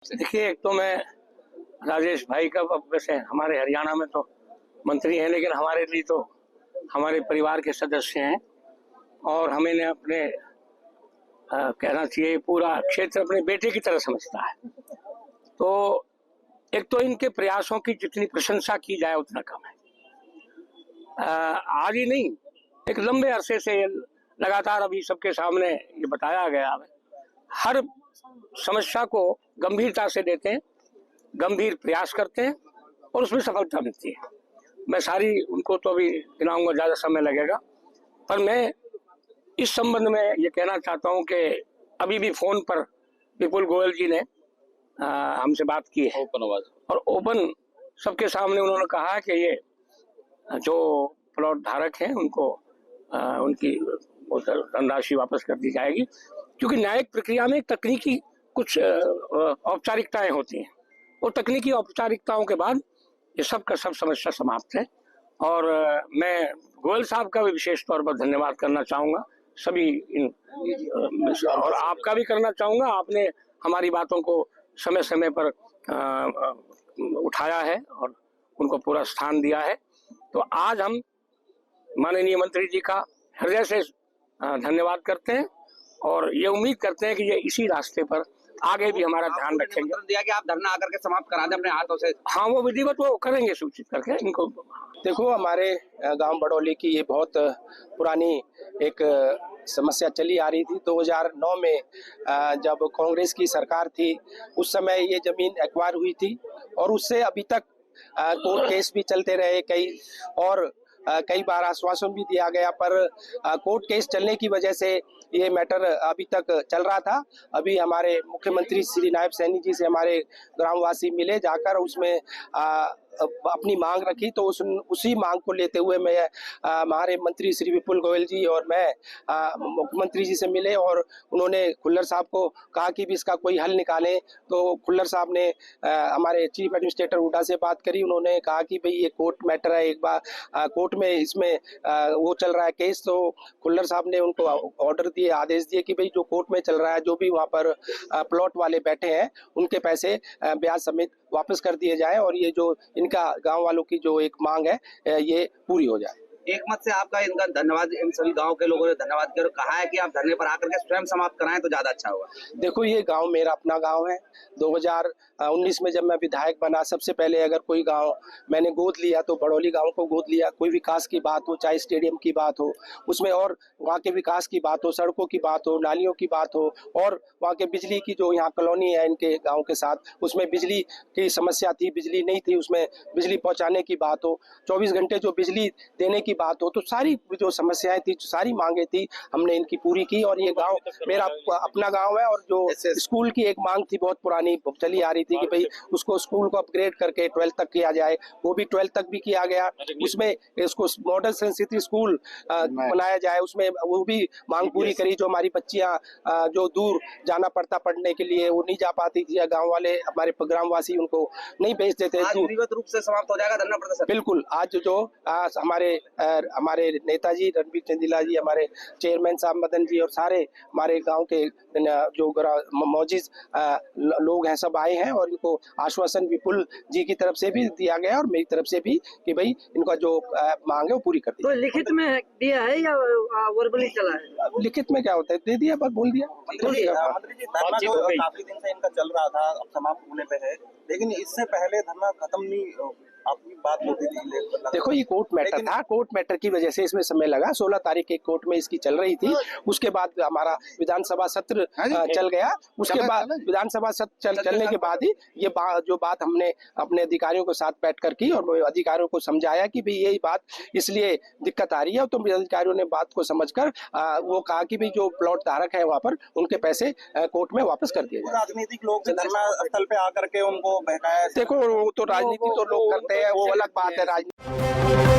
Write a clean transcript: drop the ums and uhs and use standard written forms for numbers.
देखिए, एक तो मैं राजेश भाई का, वैसे हमारे हरियाणा में तो मंत्री हैं, लेकिन हमारे लिए तो हमारे परिवार के सदस्य हैं और हमें ने अपने कहना चाहिए पूरा क्षेत्र अपने बेटे की तरह समझता है। तो एक तो इनके प्रयासों की जितनी प्रशंसा की जाए उतना कम है। आज ही नहीं, एक लंबे अरसे से लगातार अभी सबके सामने ये बताया गया है, हर समस्या को गंभीरता से देते हैं, गंभीर प्रयास करते हैं और उसमें सफलता मिलती है। मैं सारी उनको तो अभी गिनाऊंगा, ज्यादा समय लगेगा, पर मैं इस संबंध में ये कहना चाहता हूं कि अभी भी फोन पर विपुल गोयल जी ने हमसे बात की है और ओपन सबके सामने उन्होंने कहा कि ये जो प्लॉट धारक हैं उनको उनकी धनराशि वापस कर दी जाएगी, क्योंकि न्यायिक प्रक्रिया में तकनीकी कुछ औपचारिकताएं होती हैं और तकनीकी औपचारिकताओं के बाद ये सब का सब समस्या समाप्त है। और मैं गोयल साहब का भी विशेष तौर पर धन्यवाद करना चाहूंगा, सभी और आपका भी करना चाहूंगा। आपने हमारी बातों को समय समय पर उठाया है और उनको पूरा स्थान दिया है। तो आज हम माननीय मंत्री जी का हृदय से धन्यवाद करते हैं और ये उम्मीद करते हैं कि ये इसी रास्ते पर आगे भी हमारा ध्यान रखेंगे। दिया कि आप धरना आकर के समाप्त करा दें अपने हाथों से। हाँ, वो विधिवत वो करेंगे सूचित करके इनको। देखो, हमारे गांव बड़ौली की ये बहुत पुरानी एक समस्या चली आ रही थी। 2009 में जब कांग्रेस की सरकार थी उस समय ये जमीन एक्वायर हुई थी और उससे अभी तक कोर्ट केस भी चलते रहे कई बार आश्वासन भी दिया गया, पर कोर्ट केस चलने की वजह से ये मैटर अभी तक चल रहा था। अभी हमारे मुख्यमंत्री श्री नायब सैनी जी से हमारे ग्रामवासी मिले, जाकर उसमें अपनी मांग रखी। तो उसी मांग को लेते हुए मैं हमारे मंत्री श्री विपुल गोयल जी और मैं मुख्यमंत्री जी से मिले और उन्होंने खुल्लर साहब को कहा कि भी इसका कोई हल निकालें। तो खुल्लर साहब ने हमारे चीफ एडमिनिस्ट्रेटर हुडा से बात करी। उन्होंने कहा कि भाई ये कोर्ट मैटर है, एक बार कोर्ट में इसमें वो चल रहा है केस। तो खुल्लर साहब ने उनको ऑर्डर दिए, आदेश दिए कि भाई जो कोर्ट में चल रहा है, जो भी वहाँ पर प्लॉट वाले बैठे हैं उनके पैसे ब्याज समेत वापस कर दिए जाए और ये जो इनका गांव वालों की जो एक मांग है ये पूरी हो जाए। एक मत से आपका इनका धन्यवाद, इन सभी गांव के लोगों ने धन्यवाद किया और कहा है कि आप धरने पर आकर के स्वयं समाप्त कराएं तो ज्यादा अच्छा होगा। देखो, ये गांव मेरा अपना गांव है। 2019 में जब मैं विधायक बना, सबसे पहले अगर कोई गांव मैंने गोद लिया तो बड़ौली गांव को गोद लिया। कोई विकास की बात हो, चाहे स्टेडियम की बात हो उसमें, और वहाँ के विकास की बात हो, सड़कों की बात हो, नालियों की बात हो, और वहाँ के बिजली की जो यहाँ कॉलोनी है इनके गाँव के साथ, उसमें बिजली की समस्या थी, बिजली नहीं थी, उसमें बिजली पहुँचाने की बात हो, 24 घंटे जो बिजली देने की बात हो, तो सारी जो समस्याएं थी, सारी मांगे थी, हमने इनकी पूरी की। और ये गांव मेरा अपना गांव है। और जो स्कूल की एक मांग थी बहुत पुरानी चली आ रही थी कि भाई उसको स्कूल को अपग्रेड करके 12th तक किया जाए, वो भी 12th तक भी किया गया। उसमें इसको मॉडल सेंसिटिव स्कूल बनाया जाए, उसमें वो भी मांग पूरी करी। जो हमारी बच्चियां जो दूर जाना पड़ता पढ़ने के लिए, वो नहीं जा पाती थी, गाँव वाले हमारे ग्रामवासी उनको नहीं भेजते थे। विधिवत रूप से समाप्त हो जाएगा धरना प्रदर्शन। बिल्कुल, आज जो हमारे नेताजी रणबीर चंदीला जी, हमारे चेयरमैन साहब मदन जी और सारे हमारे गांव के जो मौजूद लोग हैं सब आए हैं और इनको आश्वासन विपुल जी की तरफ से भी दिया गया और मेरी तरफ से भी कि भाई इनका जो मांग है वो पूरी कर दी। तो लिखित में दिया है या वर्बली चला है? लिखित में क्या होता है, दे दिया, बस बोल दिया। मंत्री जी, धरना जो काफी दिन से इनका चल रहा था अब समाप्त होने पे है, लेकिन इससे पहले धरना खत्म नहीं आपकी बात होती थी। देखो, ये कोर्ट मैटर था, कोर्ट मैटर की वजह से इसमें समय लगा। 16 तारीख के कोर्ट में इसकी चल रही थी। उसके बाद हमारा विधानसभा सत्र चल गया। उसके बाद विधानसभा सत्र चलने के बाद ही ये जो बात हमने अपने अधिकारियों के साथ बैठकर की और अधिकारियों को समझाया कि भाई यही बात इसलिए दिक्कत आ रही है। तो अधिकारियों ने बात को समझकर वो कहा कि भाई जो प्लॉट धारक है वहाँ पर उनके पैसे कोर्ट में वापस कर दिए जाए। राजनीतिक लोग धरना स्थल पे आकर के उनको बहकाया। देखो, वो तो राजनीति तो लोग करते हैं, वो अलग बात है। राजनीति